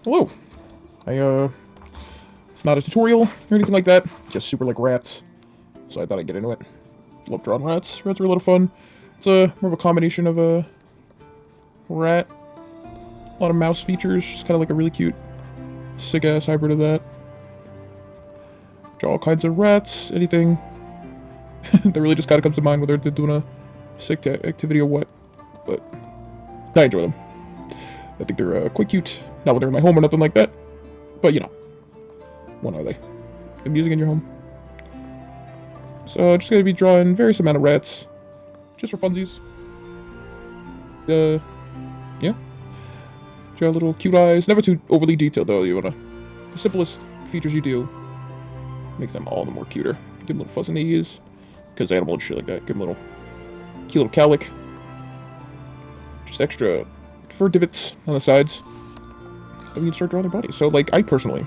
Hello. Not a tutorial or anything like that. Just super like rats. So I thought I'd get into it. Love drawing rats. Rats are a lot of fun. It's more of a combination of a rat, a lot of mouse features, just kind of like a really cute, sick ass hybrid of that. Draw all kinds of rats, anything that really just kind of comes to mind, whether they're doing a sick activity or what. But I enjoy them. I think they're quite cute. Not when they're in my home or nothing like that. But you know, when are they? Amusing in your home. So just gonna be drawing various amount of rats, just for funsies. Yeah. Draw little cute eyes. Never too overly detailed though. You wanna the simplest features you do, make them all the more cuter. Give them little fuzz in the ears, because animal and shit like that. Give them a little cute little cowlick. Just extra fur divots on the sides. Then we can start drawing their bodies. So like I personally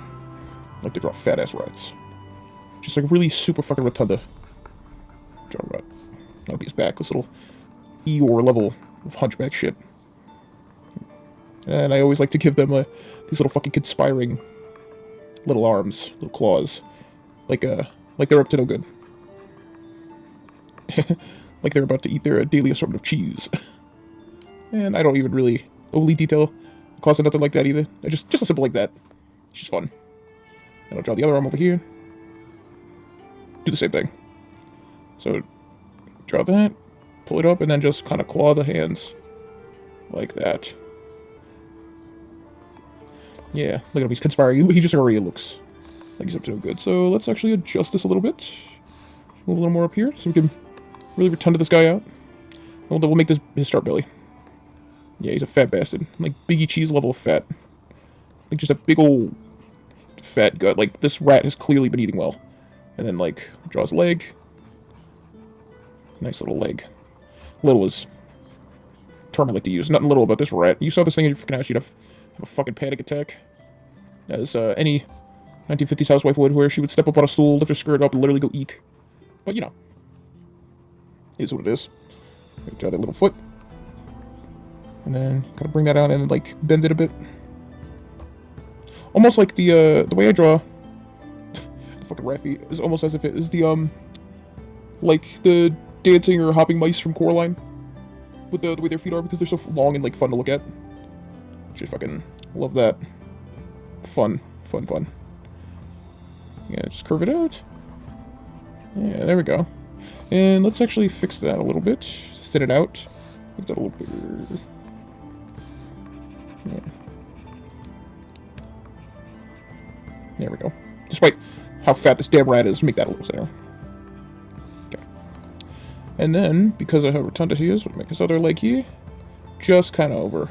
like to draw fat ass rats. Just like really super fucking rotunda. Draw a rat. That'll be his back. This little Eeyore level of hunchback shit. And I always like to give them these little fucking conspiring little arms, little claws, like they're up to no good. Like they're about to eat their daily assortment of cheese. And I don't even really overly detail the claws or nothing like that either. Just a simple like that. It's just fun. And I'll draw the other arm over here. Do the same thing. So, draw that, pull it up, and then just kind of claw the hands. Like that. Yeah, look at him, he's conspiring. He just already looks like he's up to no good. So, let's actually adjust this a little bit. Move a little more up here, so we can really rotunda this guy out. We'll make this his start belly. Yeah, he's a fat bastard. Like, Biggie Cheese level of fat. Like, just a big old fat gut. Like, this rat has clearly been eating well. And then, like, draw his leg. Nice little leg. Little is term I like to use. Nothing little about this rat. You saw this thing in your freaking house, you'd have a fucking panic attack. As any 1950s housewife would, where she would step up on a stool, lift her skirt up, and literally go eek. But, you know. Is what it is. Draw that little foot. And then, gotta bring that out and, like, bend it a bit. Almost like the way I draw the fucking rat feet is almost as if it is the, like, the dancing or hopping mice from Coraline. With the way their feet are, because they're so long and, like, fun to look at. Just fucking love that. Fun. Yeah, just curve it out. Yeah, there we go. And let's actually fix that a little bit. Thin it out. Make that a little bigger. Yeah. There we go. Despite how fat this damn rat is, make that a little thinner. Okay. And then, because of how rotunda he is, we'll make his other leg here. Just kind of over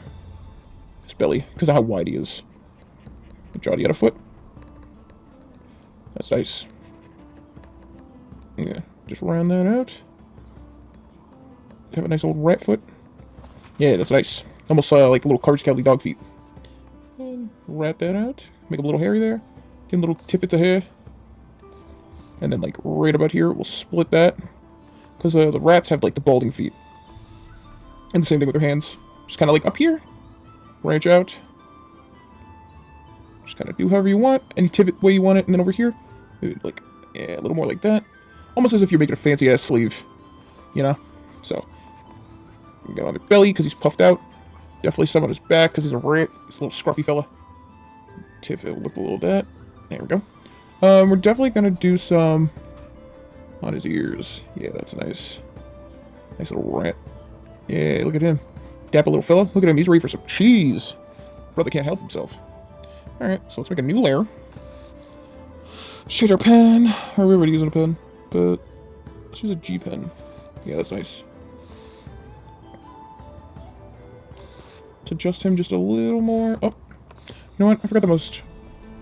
his belly, because of how wide he is. Draw the other foot. That's nice. Yeah, just round that out. Have a nice old rat foot. Yeah, that's nice. Almost like little Courage Cowardly Dog feet. And rat that out. Make him a little hairy there. Give him little tippets of hair. And then, like, right about here, we'll split that. Because the rats have, like, the balding feet. And the same thing with their hands. Just kind of, like, up here. Branch out. Just kind of do however you want. Any tippet way you want it. And then over here, maybe, like, yeah, a little more like that. Almost as if you're making a fancy-ass sleeve. You know? So, you get on the belly because he's puffed out. Definitely some on his back because he's a rat. He's a little scruffy fella. Tiff it with a little of that. There we go. We're definitely going to do some on his ears. Yeah, that's nice. Nice little rat. Yeah, look at him. Dapper little fella. Look at him. He's ready for some cheese. Brother can't help himself. Alright, so let's make a new layer. Change our pen. We're already using a pen. But let's use a G pen. Yeah, that's nice. Let's adjust him just a little more. Oh, you know what? I forgot the most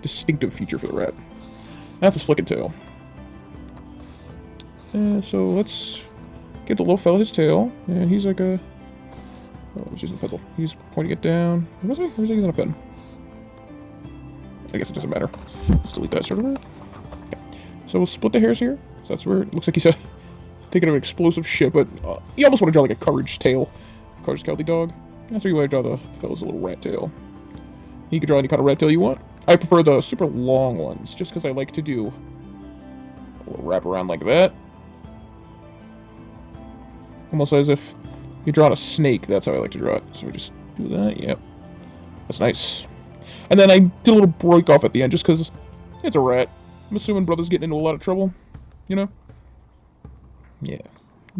distinctive feature for the rat. That's his flicking tail. So let's get the little fella his tail. And he's like a... Oh, let's use the pencil. He's pointing it down. Where was he? Where was he using a pen? I guess it doesn't matter. Let's delete that sort of word. Okay. So we'll split the hairs here. So that's where it looks like he's taking an explosive shit, but you almost want to draw like a Courage tail. Courage Cowardly Dog. That's where you want to draw the fella's little rat tail. You can draw any kind of rat tail you want. I prefer the super long ones, just because I like to do a little wrap around like that. Almost as if you're drawing a snake, that's how I like to draw it. So we just do that, yep. That's nice. And then I did a little break off at the end, just because it's a rat. I'm assuming brother's getting into a lot of trouble, you know? Yeah.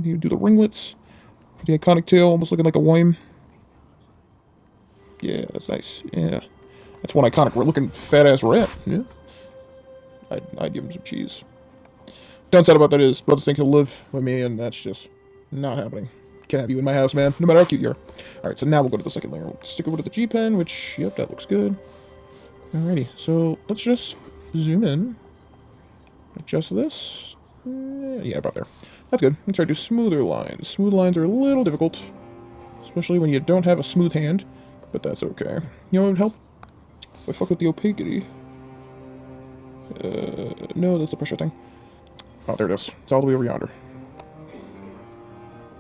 You do the ringlets. The iconic tail, almost looking like a worm. Yeah, that's nice. Yeah. That's one iconic looking fat-ass rat. Yeah. I'd give him some cheese. Downside about that is, brother think he'll live with me, and that's just not happening. Can't have you in my house, man, no matter how cute you are. Alright, so now we'll go to the second layer. We'll stick over to the G-pen, which, yep, that looks good. Alrighty, so let's just zoom in. Adjust this. Yeah, about there. That's good. Let's try to do smoother lines. Smooth lines are a little difficult, especially when you don't have a smooth hand, but that's okay. You know what would help? If I fuck with the opacity. No, that's the pressure thing. Oh, there it is. It's all the way over yonder.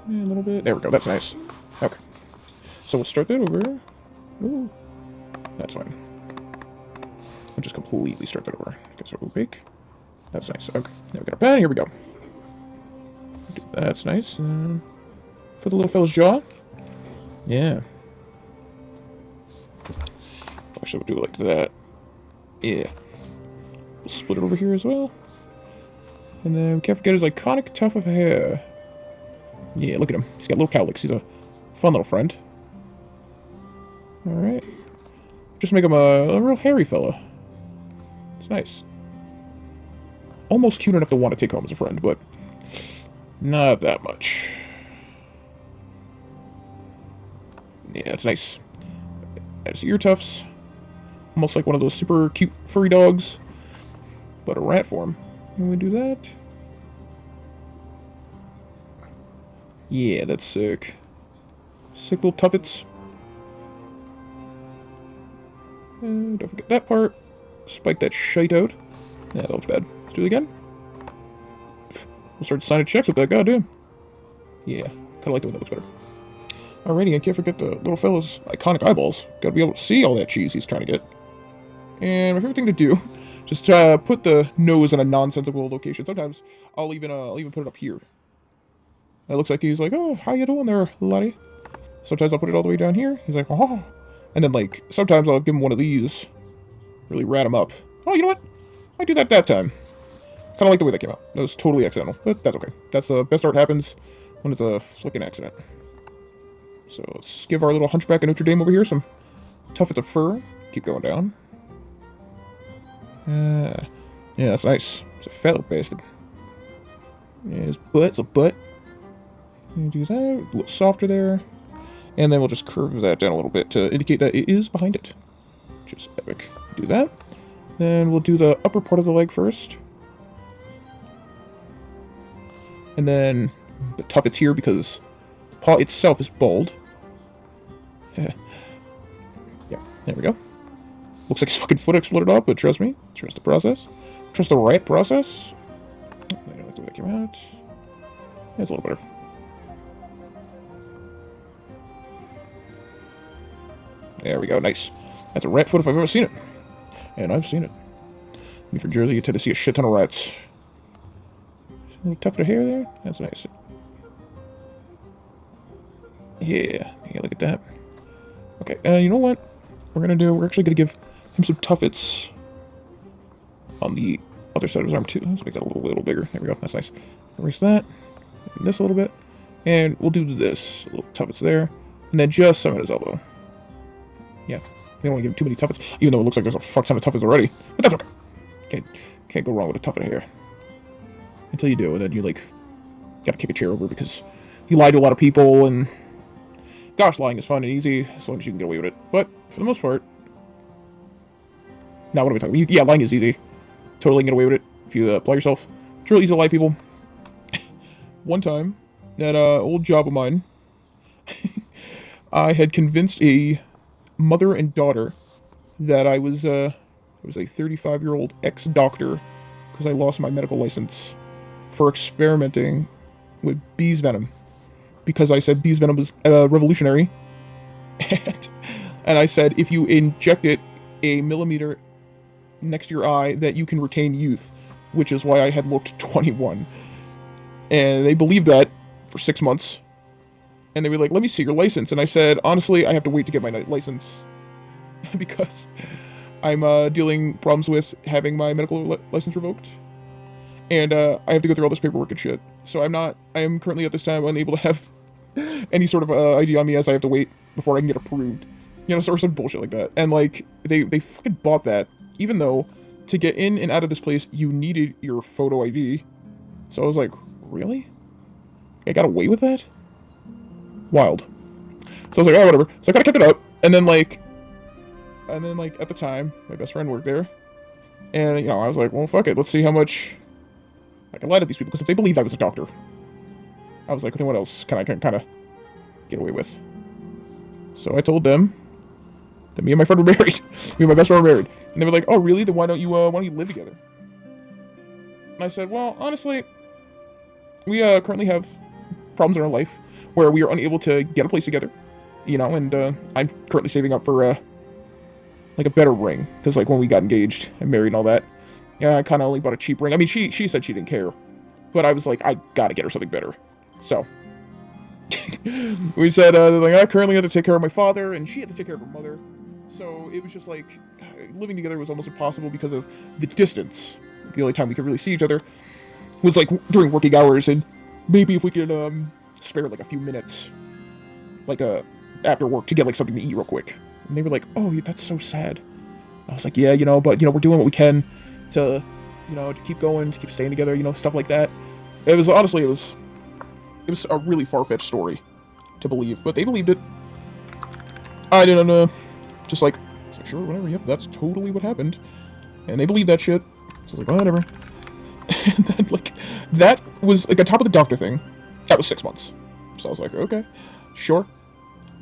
Yeah, a little bit. There we go. That's nice. Okay. So we'll start that over. Ooh. That's fine. We'll just completely start that over. Okay, so opaque. That's nice. Okay. Now we got our pen. Here we go. That's nice. For the little fella's jaw. Yeah. Actually, we'll do it like that. Yeah. We'll split it over here as well. And then we can't forget his iconic tuft of hair. Yeah, look at him. He's got little cowlicks. He's a fun little friend. Alright. Just make him a real hairy fella. It's nice. Almost cute enough to want to take home as a friend, but not that much. Yeah, it's nice. That's ear tufts. Almost like one of those super cute furry dogs, but a rat form. Can we do that? Yeah, that's sick. Sick little tuffets. Don't forget that part. Spike that shite out. Yeah, that looks bad. Let's do it again. We'll start signing checks with that, goddamn. Yeah, kind of like the way that looks better. Alrighty, I can't forget the little fella's iconic eyeballs. Gotta be able to see all that cheese he's trying to get. And my favorite thing to do, just put the nose in a nonsensical location. Sometimes I'll even put it up here. It looks like he's like, oh, how you doing there, laddie? Sometimes I'll put it all the way down here. He's like, oh. And then, like, sometimes I'll give him one of these. Really rat him up. Oh, you know what? I do that time. Kind of like the way that came out. That was totally accidental, but that's okay. That's the best art happens when it's a flicking accident. So let's give our little hunchback of Notre Dame over here some tuffets of fur. Keep going down. Yeah, that's nice. It's a fat little bastard. Yeah, his butt's a butt. Do that, a little softer there. And then we'll just curve that down a little bit to indicate that it is behind it. Just epic. Do that. Then we'll do the upper part of the leg first. And then the tuffets here because the paw itself is bald. Yeah, there we go. Looks like his fucking foot exploded off, but trust me. Trust the process. Trust the right process. I don't like the way that came out. Yeah, it's a little better. There we go, nice. That's a rat foot if I've ever seen it. And I've seen it. And for Jersey, you tend to see a shit ton of rats. A little tuft of hair there. That's nice. Yeah, look at that. Okay, you know what? We're actually gonna give him some tuffets on the other side of his arm too. Let's make that a little bigger. There we go, that's nice. Erase that. And this a little bit. And we'll do this. A little tuffets there. And then just some at his elbow. Yeah, we don't want to give him too many tuffets, even though it looks like there's a fuck ton of tuffets already. But that's okay. Can't go wrong with a tuffet of hair. Until you do, and then you, like, gotta kick a chair over because you lied to a lot of people, and gosh, lying is fun and easy, as long as you can get away with it. But, for the most part... Now, what are we talking about? Yeah, lying is easy. Totally get away with it if you apply yourself. It's real easy to lie to people. One time, at an old job of mine, I had convinced a mother and daughter that I was a 35-year-old ex-doctor because I lost my medical license for experimenting with bees venom because I said bees venom was revolutionary and I said if you inject it a millimeter next to your eye that you can retain youth, which is why I had looked 21. And they believed that for 6 months. And they were like, let me see your license. And I said, honestly, I have to wait to get my license because I'm dealing problems with having my medical license revoked. And I have to go through all this paperwork and shit. So I am currently at this time unable to have any sort of ID on me, as I have to wait before I can get approved. You know, or some bullshit like that. And like, they fucking bought that, even though to get in and out of this place, you needed your photo ID. So I was like, really? I got away with that? Wild. So I was like, oh, whatever. So I kind of kept it up. And then like, at the time, my best friend worked there. And, you know, I was like, well, fuck it. Let's see how much I can lie to these people. Because if they believed I was a doctor, I was like, then what else can I kind of get away with? So I told them that me and my friend were married. Me and my best friend were married. And they were like, oh, really? Then why don't you live together? And I said, well, honestly, we currently have problems in our life where we are unable to get a place together, you know, and I'm currently saving up for like a better ring, because like when we got engaged and married and all that, yeah, I kind of only bought a cheap ring. I mean, she said she didn't care, but I was like, I gotta get her something better. So we said like, I currently have to take care of my father, and she had to take care of her mother. So it was just like living together was almost impossible because of the distance. The only time we could really see each other was like during working hours, and maybe if we could spare like a few minutes, like after work, to get like something to eat real quick. And they were like, oh, that's so sad. I was like, yeah, you know, but you know, we're doing what we can to, you know, to keep going, to keep staying together, you know, stuff like that. It was honestly, it was a really far-fetched story to believe, but they believed it. I didn't just like sure, whatever, yep, that's totally what happened. And they believed that shit. So I was like, whatever. And then like, that was like on top of the doctor thing. That was 6 months. So I was like, okay, sure.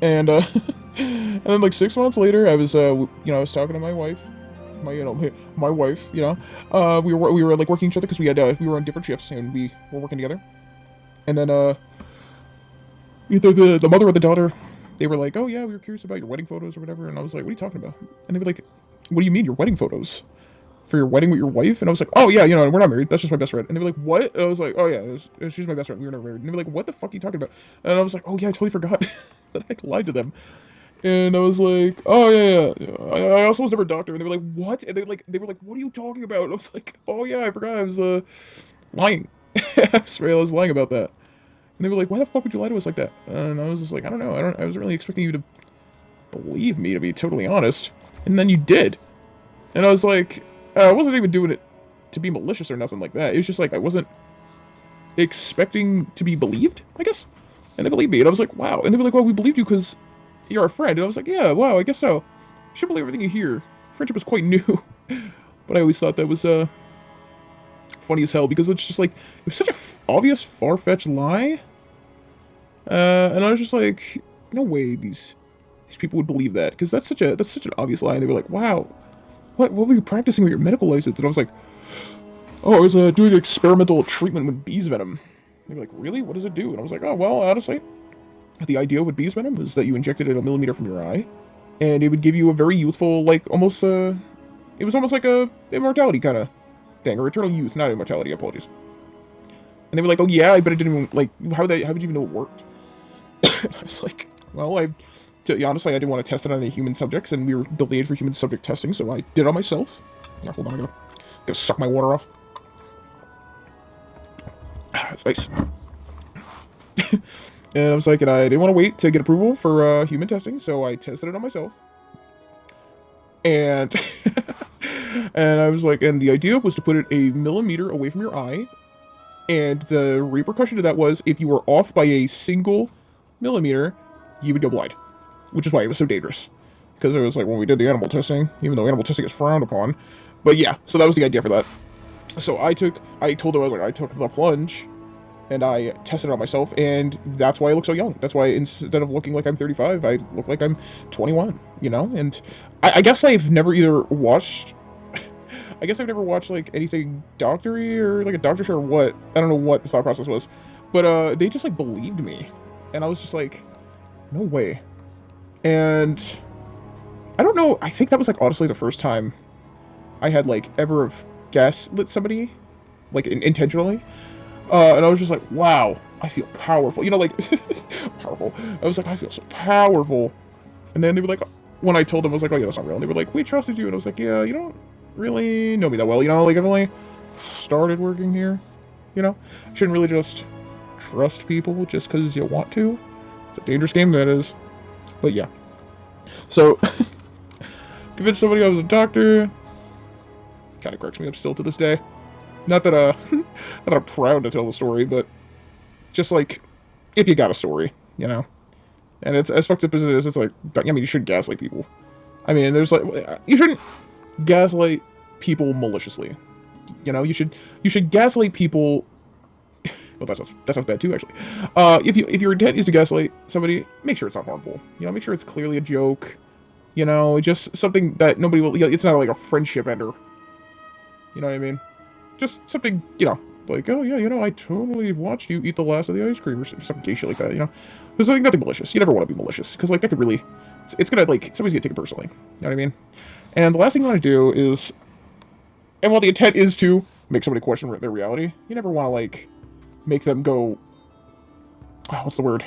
And and then like 6 months later, I was you know, I was talking to my wife, my wife, you know, we were like working each other because we were on different shifts and we were working together. And then the mother or the daughter, they were like, oh yeah, we were curious about your wedding photos or whatever. And I was like, what are you talking about? And they were like, what do you mean your wedding photos? For your wedding with your wife? And I was like, oh yeah, you know, we're not married. That's just my best friend. And they were like, what? And I was like, oh yeah, she's my best friend. We were never married. And they were like, what the fuck are you talking about? And I was like, oh yeah, I totally forgot that I lied to them. And I was like, oh yeah. I also was never a doctor. And they were like, what? And they were like, what are you talking about? And I was like, oh yeah, I forgot. I was lying. I was lying about that. And they were like, why the fuck would you lie to us like that? And I was just like, I don't know. I wasn't really expecting you to believe me, to be totally honest. And then you did. And I was like, I wasn't even doing it to be malicious or nothing like that. It was just like, I wasn't expecting to be believed, I guess. And they believed me. And I was like, wow. And they were like, well, we believed you because you're our friend. And I was like, yeah, wow, I guess so. You should believe everything you hear. Friendship is quite new. But I always thought that was funny as hell, because it's just like, it was such a obvious, far-fetched lie. And I was just like, no way these people would believe that, because that's such an obvious lie. And they were like, wow, what were you practicing with your medical license? And I was like, oh, I was doing experimental treatment with bees venom. They were like, really? What does it do? And I was like, oh, well, honestly, the idea with bees venom is that you injected it a millimeter from your eye, and it would give you a very youthful, like, almost, it was almost like a immortality kind of thing, or eternal youth, not immortality, apologies. And they were like, oh yeah, I bet it didn't even, like, how would you even know it worked? And I was like, well, honestly, I didn't want to test it on any human subjects, and we were delayed for human subject testing, so I did it on myself. Now, hold on, I'm gonna suck my water off. That's nice. And I was like, and I didn't want to wait to get approval for human testing, so I tested it on myself. And and I was like, and the idea was to put it a millimeter away from your eye, and the repercussion to that was, if you were off by a single millimeter, you would go blind, which is why it was so dangerous. Because it was like, when we did the animal testing, even though animal testing is frowned upon, but yeah, so that was the idea for that. So I told her, I was like, I took the plunge, and I tested it on myself, and that's why I look so young. That's why instead of looking like I'm 35, I look like I'm 21, you know? And I guess I've never either watched, like, anything doctory, or, like, a doctor show, or what. I don't know what the thought process was. But, they just, like, believed me. And I was just like, no way. And I don't know. I think that was, like, honestly the first time I had, like, ever have gaslit somebody, like, intentionally. And I was just like, wow, I feel powerful. You know, like, powerful. I was like, I feel so powerful. And then they were like, when I told them, I was like, oh, yeah, that's not real. And they were like, we trusted you. And I was like, yeah, you don't really know me that well. You know, like, I've only started working here, you know? Shouldn't really just trust people just because you want to. It's a dangerous game, that is. But, yeah. So, convinced somebody I was a doctor. Kind of cracks me up still to this day. Not that, not that I'm proud to tell the story, but just, like, if you got a story, you know? And it's as fucked up as it is, it's like, I mean, you shouldn't gaslight people. I mean, there's, like, you shouldn't gaslight people maliciously. You know, you should gaslight people. Well, that sounds bad too, actually. If your intent is to gaslight somebody, make sure it's not harmful. You know, make sure it's clearly a joke. You know, just something that nobody will. It's not like a friendship ender. You know what I mean? Just something, you know, like, oh yeah, you know, I totally watched you eat the last of the ice cream or some gay shit like that. You know, there's like nothing malicious. You never want to be malicious because like that could really, it's gonna like somebody's gonna take it personally. You know what I mean? And the last thing you want to do is, and while the intent is to make somebody question their reality, you never want to like make them go, oh, what's the word?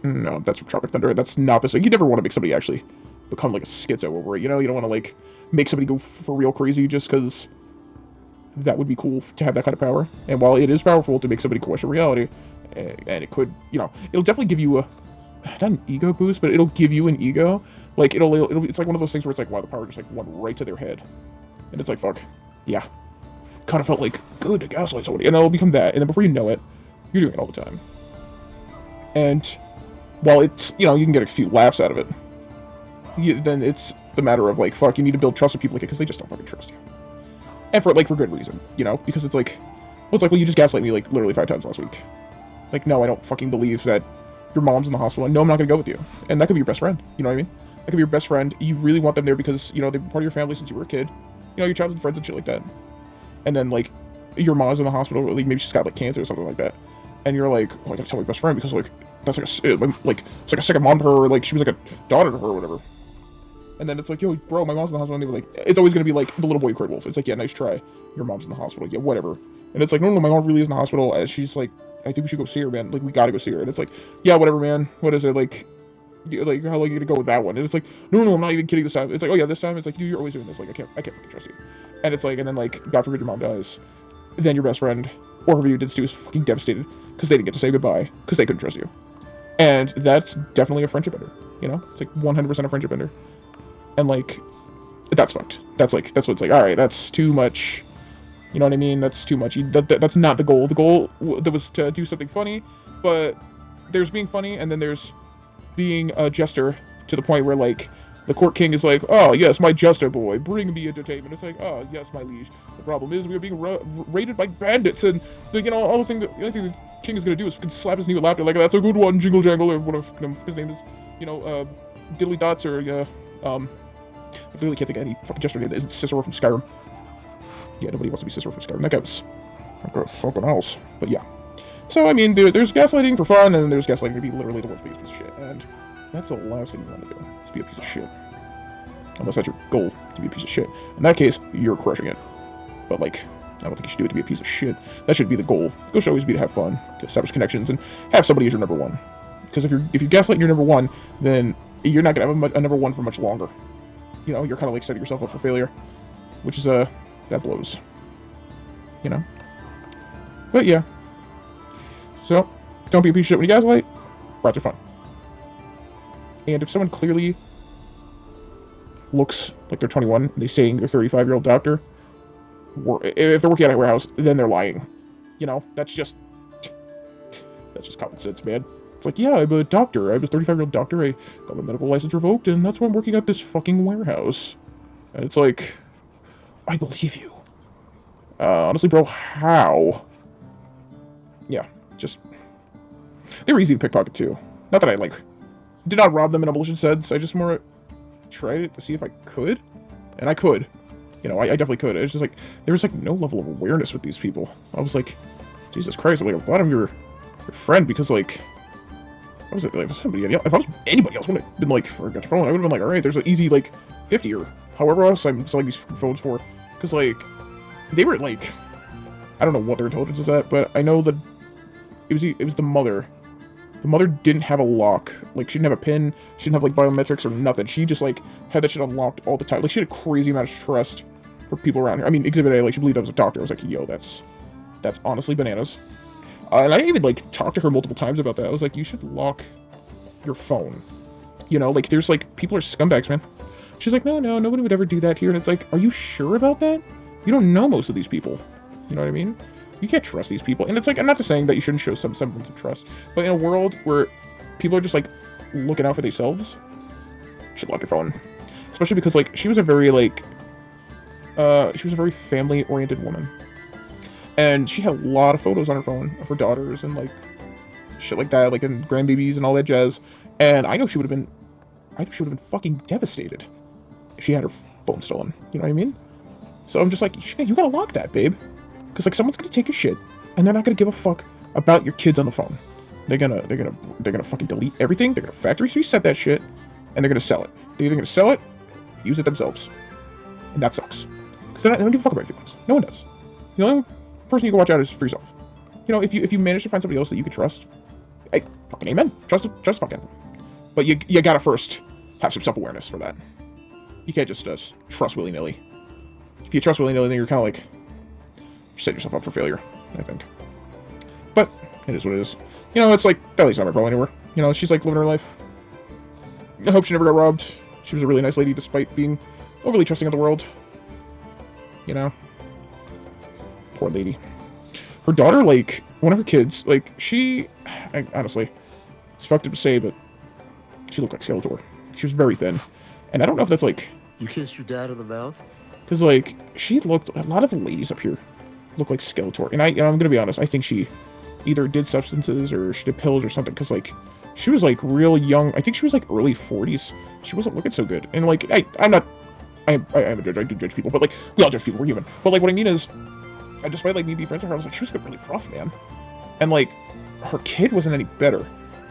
No, that's from Tropic Thunder. That's not this. Like, you never want to make somebody actually become like a schizo over it. You know, you don't want to like make somebody go for real crazy just because that would be cool to have that kind of power. And while it is powerful to make somebody question reality, and it could, you know, it'll definitely give you a, not an ego boost, but it'll give you an ego. Like, it's like one of those things where it's like, wow, the power just like went right to their head. And it's like, fuck, yeah. Kind of felt like good to gaslight somebody. And it'll become that. And then before you know it, you're doing it all the time. And while it's, you know, you can get a few laughs out of it, then it's the matter of like, fuck, you need to build trust with people like it because they just don't fucking trust you. And for good reason, you know, because it's like, well, it's like, well, you just gaslight me like literally 5 times last week. Like, no, I don't fucking believe that your mom's in the hospital, and no, I'm not gonna go with you. And that could be your best friend, you know what I mean? That could be your best friend. You really want them there because, you know, they've been part of your family since you were a kid. You know, your childhood friends and shit like that. And then, like, your mom's in the hospital, like, maybe she's got, like, cancer or something like that. And you're like, oh, I gotta tell my best friend because, like, that's like it's like a second mom to her, or, like, she was like a daughter to her or whatever. And then it's like, yo, bro, my mom's in the hospital. And they were like, it's always gonna be like the little boy who cried wolf. It's like, yeah, nice try. Your mom's in the hospital. Yeah, whatever. And it's like, no, my mom really is in the hospital. As she's like, I think we should go see her, man. Like, we gotta go see her. And it's like, yeah, whatever, man. What is it? Like, how long are you gonna go with that one? And it's like, no, I'm not even kidding this time. It's like, oh yeah, this time. It's like, dude, you're always doing this. Like, I can't fucking trust you. And it's like, and then like, God forbid your mom dies. Then your best friend, or whoever you did too, is fucking devastated because they didn't get to say goodbye because they couldn't trust you. And that's definitely a friendship ender. You know, it's like 100% a friendship ender. And like, that's fucked. That's like, that's what it's like. All right, that's too much. You know what I mean? That's too much. That's not the goal. The goal that was to do something funny, but there's being funny, and then there's being a jester to the point where like the court king is like, oh yes, my jester boy, bring me entertainment. It's like, oh yes, my liege. The problem is we are being raided by bandits, and you know, all the only thing the king is gonna do is slap his knee with laughter, like that's a good one, jingle jangle, or whatever his name is, you know, diddly dots, or I literally can't think of any fucking jester name that isn't Cicero from Skyrim. Yeah, nobody wants to be Cicero from Skyrim. That guy was something else. But yeah. So, I mean, there's gaslighting for fun, and there's gaslighting to be literally the world's biggest piece of shit. And that's the last thing you want to do, is be a piece of shit. Unless that's your goal, to be a piece of shit. In that case, you're crushing it. But, like, I don't think you should do it to be a piece of shit. That should be the goal. The goal should always be to have fun, to establish connections, and have somebody as your number one. Because if you're gaslighting your number one, then you're not going to have a number one for much longer. You know, you're kind of like setting yourself up for failure. Which is, that blows. You know? But yeah. So, don't be a piece of shit when you gaslight. Brats are fun. And if someone clearly looks like they're 21, and they're saying they're 35-year-old doctor, if they're working at a warehouse, then they're lying. You know, that's just common sense, man. It's like, yeah, I'm a doctor. I'm a 35-year-old doctor. I got my medical license revoked, and that's why I'm working at this fucking warehouse. And it's like, I believe you. Honestly, bro, how? Yeah, just... They were easy to pickpocket, too. Not that I, like, did not rob them in a malicious sense. I just more tried it to see if I could. And I could. You know, I definitely could. It's just like, there was, like, no level of awareness with these people. I was like, Jesus Christ, I'm like, I'm glad I'm your friend, because, like, was it? Like, if I was anybody else, wouldn't have been like, got your phone. I would have been like, all right, there's an easy like 50 or however else I'm selling these phones for, because like they were like, I don't know what their intelligence is at, but I know that it was the mother. The mother didn't have a lock. Like, she didn't have a pin. She didn't have, like, biometrics or nothing. She just, like, had that shit unlocked all the time. Like, she had a crazy amount of trust for people around her. I mean, Exhibit A, like, she believed I was a doctor. I was like, yo, that's honestly bananas. And I even, like, talked to her multiple times about that. I was like, you should lock your phone. You know, like, there's, like, people are scumbags, man. She's like, no, nobody would ever do that here. And it's like, are you sure about that? You don't know most of these people. You know what I mean? You can't trust these people. And it's like, I'm not just saying that you shouldn't show some semblance of trust, but in a world where people are just like looking out for themselves, you should lock your phone. Especially because like she was a very like family oriented woman. And she had a lot of photos on her phone of her daughters and like shit like that, like and grandbabies and all that jazz. And I know she would have been fucking devastated if she had her phone stolen. You know what I mean? So I'm just like, you gotta lock that, babe. Because, like, someone's gonna take your shit, and they're not gonna give a fuck about your kids on the phone. They're gonna fucking delete everything. They're gonna factory reset that shit, and they're gonna sell it. They're either gonna sell it, or use it themselves. And that sucks. Because they don't give a fuck about your feelings. No one does. The only person you can watch out is for yourself. You know, if you manage to find somebody else that you can trust, hey, fucking amen. Trust fucking. But you gotta first have some self-awareness for that. You can't just trust willy-nilly. If you trust willy-nilly, then you're kind of like, set yourself up for failure, I think. But it is what it is. You know, it's like Belly's not my problem anymore. You know, she's like living her life. I hope she never got robbed. She was a really nice lady despite being overly trusting of the world. You know? Poor lady. Her daughter, like, one of her kids, like, honestly, it's fucked up to say, but she looked like Skeletor. She was very thin. And I don't know if that's like... You kissed your dad in the mouth? Because, like, she looked... A lot of the ladies up here look like Skeletor. And I'm gonna be honest, I think she either did substances or she did pills or something, because, like, she was, like, real young. I think she was, like, early 40s. She wasn't looking so good. And, like, I'm a judge. I do judge people, but, like, we all judge people. We're human. But, like, what I mean is, despite, like, me being friends with her, I was like, she was really rough, man. And, like, her kid wasn't any better.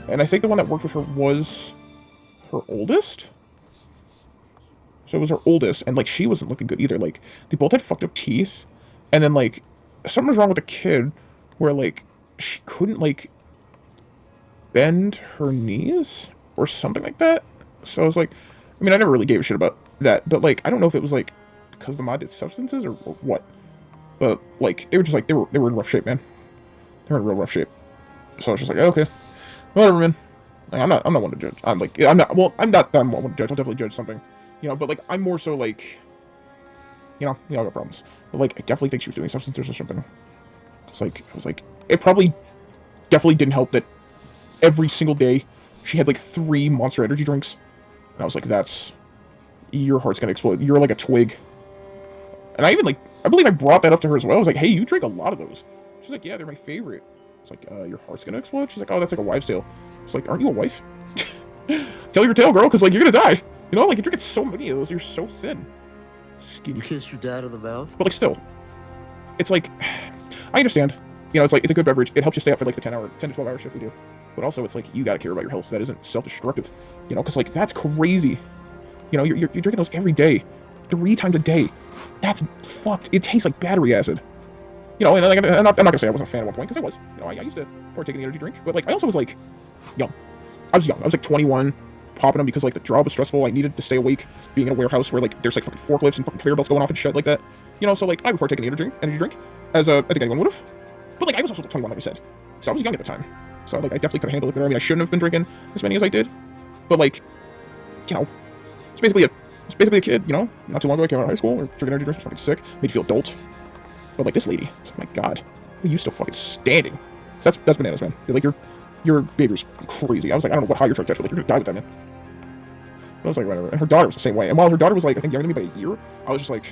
And I think the one that worked with her was her oldest? So it was her oldest, and, like, she wasn't looking good either. Like, they both had fucked up teeth, and then, like, something was wrong with the kid, where, like, she couldn't, like, bend her knees, or something like that. So I was like, I mean, I never really gave a shit about that, but, like, I don't know if it was, like, because the mod did substances, or what. But, like, they were just, like, they were in rough shape, man. They were in real rough shape. So I was just like, okay, whatever, man. Like, I'm not one to judge. I'm not that I'm one to judge. I'll definitely judge something. You know, but, like, I'm more so, like, you know, I got problems. But, like, I definitely think she was doing substances or something. I was like, it probably definitely didn't help that every single day she had, like, 3 Monster Energy drinks. And I was like, your heart's gonna explode. You're like a twig. And I believe I brought that up to her as well. I was like, hey, you drink a lot of those. She's like, yeah, they're my favorite. It's like, your heart's gonna explode? She's like, oh, that's like a wives' tale. It's like, aren't you a wife? Tell your tale, girl, because, like, you're gonna die. You know, like, you're drinking so many of those, you're so thin. Skinny. You kissed your dad in the mouth? But, like, still. It's like, I understand. You know, it's like, it's a good beverage. It helps you stay up for, like, the 10 to 12 hour shift we do. But also, it's like, you gotta care about your health. That isn't self-destructive. You know, because, like, that's crazy. You know, you're drinking those every day. 3 times a day. That's fucked. It tastes like battery acid. You know, and like, I'm not gonna say I wasn't a fan at one point, because I was. You know, I used to partake in the energy drink. But, like, I also was, like, young. I was young. I was, like, 21. Popping them because, like, the job was stressful. I needed to stay awake, being in a warehouse where, like, there's, like, fucking forklifts and fucking conveyor belts going off and shit like that. You know, so, like, I would partake in the energy drink, as, I think anyone would have. But, like, I was also 21, like I said. So I was young at the time. So, like, I definitely could have handled it better. I mean, I shouldn't have been drinking as many as I did. But, like, you know, it's basically a kid, you know? Not too long ago, I came out of high school, or drinking energy drinks was fucking sick. Made you feel adult. But, like, this lady, it's like, my God, are you still fucking standing? So that's bananas, man. You're, like, your baby's crazy. I was like, I don't know what high you're trying to catch, but, like, you're gonna die with that, man. I was like, whatever. And her daughter was the same way. And while her daughter was, like, I think younger than me by a year, I was just like,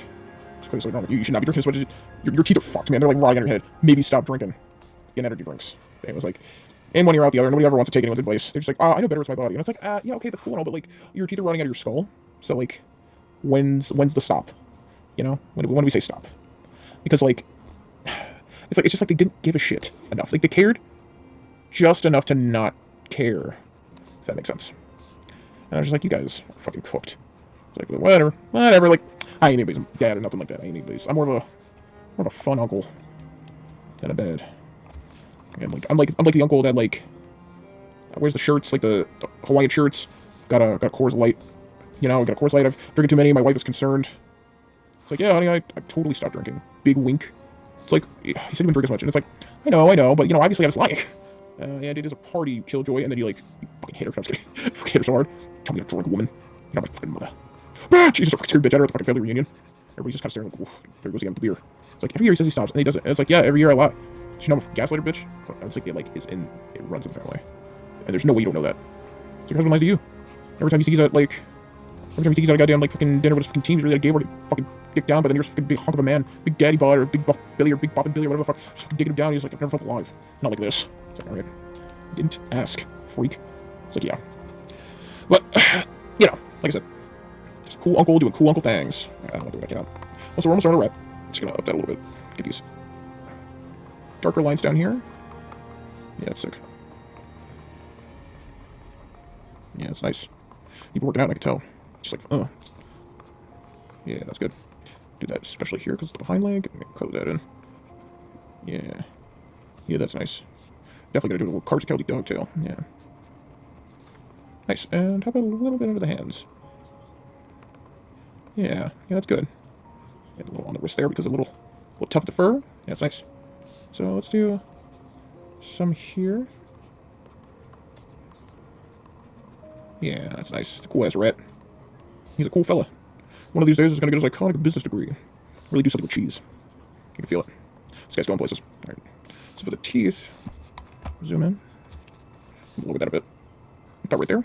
you should not be drinking this much. Your teeth are fucked, man. They're, like, rotting on your head. Maybe stop drinking energy drinks. And it was like, and one ear out the other. Nobody ever wants to take anyone's advice. They're just like, I know better with my body. And it's like, yeah, okay, that's cool and all, but, like, your teeth are rotting out of your skull. So, like, when's the stop? You know? When do we say stop? Because, like, it's just like they didn't give a shit enough. Like, they cared just enough to not care. that makes sense. And I was just like, you guys are fucking cooked. It's like, whatever. Like, I ain't anybody's dad or nothing like that. I ain't anybody's. I'm more of a fun uncle than a dad. And like, I'm like the uncle that like wears the shirts, like the Hawaiian shirts. Got a Coors Light. You know, got a Coors Light. I've drinking too many. My wife is concerned. It's like, yeah, honey, I totally stopped drinking. Big wink. It's like, he said he wouldn't drink as much. And it's like, I know, but, you know, obviously I was lying. And it is a party, Killjoy, and then he fucking hit her. I'm just kidding. Fucking hit her so hard. Tell me to drunk woman. You're not my fucking mother. Bitch! He just fucking scared bitch at her at the fucking family reunion. Everybody's just kind of staring like, oof, there goes again with the beer. It's like, every year he says he stops, and he doesn't. And it's like, yeah, every year I lie. Do you know I'm a gaslighter, bitch? And it's like, it runs in the family. And there's no way you don't know that. So your husband lies to you. Every time you think he's at, like, a goddamn, like, fucking dinner with his fucking team, he's really at a gay bar, fucking dick down, but then you're a fucking big hunk of a man, big daddy bod, or big buff Billy, or big boppin' Billy, or whatever the fuck, just fucking digging him down. He's like, I've never felt alive. Not like this. It's like, alright. Didn't ask, freak. It's like, yeah. But, you know, like I said, just cool uncle doing cool uncle things. I don't want to do it, out. Also, we're almost on a wrap. Just gonna up that a little bit. Get these darker lines down here. Yeah, that's sick. Yeah, it's nice. You've been working out, I can tell. Just like, yeah, that's good. Do that especially here because it's the behind leg. Color that in. Yeah. Yeah, that's nice. Definitely gonna do a little Cards of Celtic dogtail. Yeah. Nice. And how about a little bit over the hands? Yeah, that's good. Get a little on the wrist there because a little tough to fur. Yeah, that's nice. So let's do some here. Yeah, that's nice. It's a cool ass rat. He's a cool fella. One of these days is gonna get his iconic business degree. Really do something with cheese. You can feel it. This guy's going places. Alright. So for the teeth, zoom in. Lower that a bit. That right there.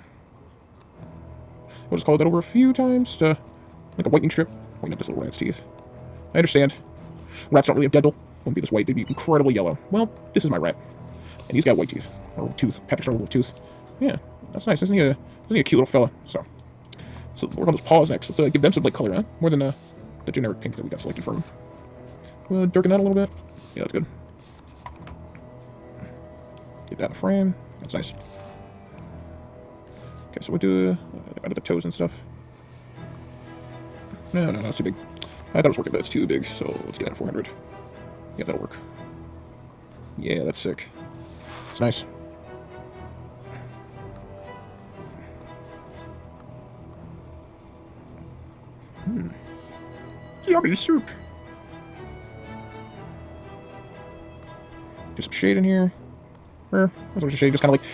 We'll just color that over a few times to like a whitening strip. Whiten up this little rat's teeth. I understand. Rats don't really have dental. Wouldn't be this white. They'd be incredibly yellow. Well, this is my rat. And he's got white teeth. Or tooth. Patrick Star with tooth. Yeah, that's nice. Isn't he a cute little fella? So work on those paws next. Let's give them some like color, huh? More than the generic pink that we got selected from. We'll darken that a little bit. Yeah, that's good. Get that in the frame. That's nice. Okay, so we'll do under the toes and stuff. No, that's too big. I thought it was working, but it's too big. So let's get that at 400. Yeah, that'll work. Yeah, that's sick. It's nice. Yummy soup. Do some shade in here. Or, not so much shade, just kind of like,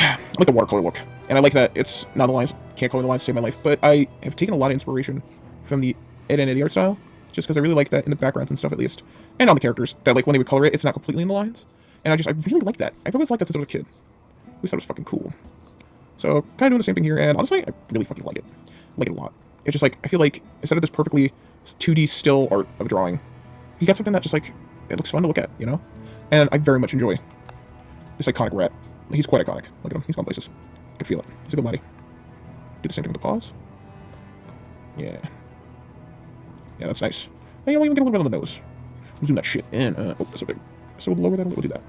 I like the watercolor look. And I like that it's not the lines, can't color the lines to save my life. But I have taken a lot of inspiration from the Ed and Eddie art style, just because I really like that in the backgrounds and stuff at least. And on the characters, that like when they would color it, it's not completely in the lines. And I really like that. I've always liked that since I was a kid. I always thought it was fucking cool. So, kind of doing the same thing here, and honestly, I really fucking like it. I like it a lot. It's just like, I feel like, instead of this perfectly 2D still art of a drawing, you got something that just like, it looks fun to look at, you know? And I very much enjoy this iconic rat. He's quite iconic. Look at him, he's gone places. I can feel it. He's a good laddie. Do the same thing with the paws. Yeah. Yeah, that's nice. Hey, you know, we can get a little bit on the nose. We'll zoom that shit in. Oh, that's so big. So we'll lower that a little, we'll do that.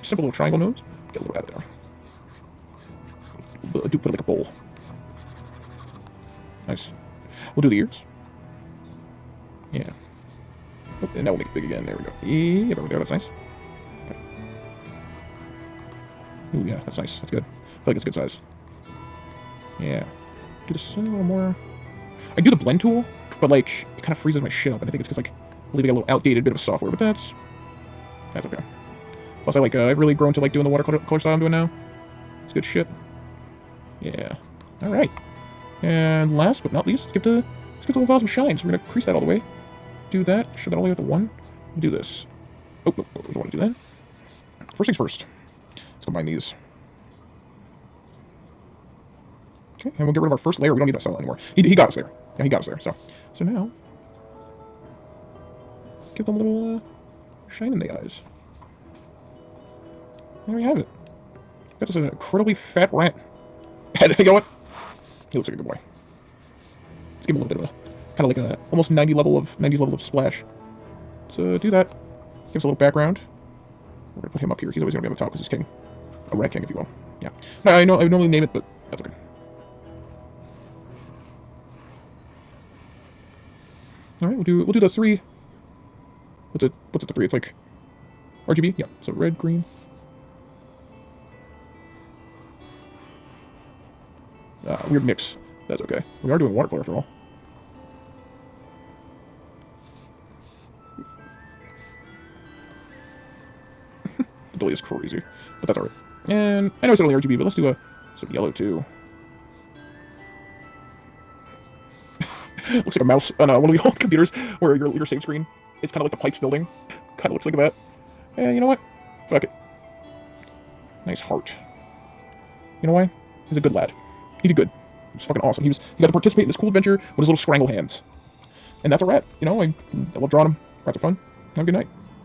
Simple little triangle nose. Get a little out of there. Do put it like a bowl. Nice. We'll do the ears. Yeah. Oh, and now we'll make it big again. There we go. Yeah, over there. That's nice. Okay. Ooh, yeah, that's nice. That's good. I feel like it's a good size. Yeah. Do this a little more. I do the blend tool, but like it kind of freezes my shit up, and I think it's because like I'm leaving a little outdated bit of software, but that's okay. Plus, I've really grown to like doing the watercolor style I'm doing now. It's good shit. Yeah. All right. And last but not least, let's give the little vase some shine. So we're gonna crease that all the way. Do that. Show that all the way up to 1. We'll do this. Oh, no, we don't want to do that. First things first. Let's combine these. Okay, and we'll get rid of our first layer. We don't need that cell anymore. He got us there. Yeah, he got us there. So now, give them a little shine in the eyes. There we have it. Got us an incredibly fat rat. And you know what? He looks like a good boy. Let's give him a little bit of a, kind of like a almost 90s level of splash. So do that. Give us a little background. We're gonna put him up here. He's always gonna be on the top because he's king. A rat king, if you will. Yeah. No, I know I normally name it, but that's okay. All right, we'll do the 3. What's it the 3? It's like RGB. Yeah. So red, green. Weird mix. That's okay. We are doing watercolor after all. The delay is crazy, but that's alright. And I know I said only RGB, but let's do some yellow too. Looks like a mouse on one of the old computers where your save screen. It's kind of like the pipes building. Kind of looks like that. And you know what? Fuck it. Nice heart. You know why? He's a good lad. He did good. It's fucking awesome. He got to participate in this cool adventure with his little scrangle hands. And that's a rat. You know, I love drawing him. Rats are fun. Have a good night.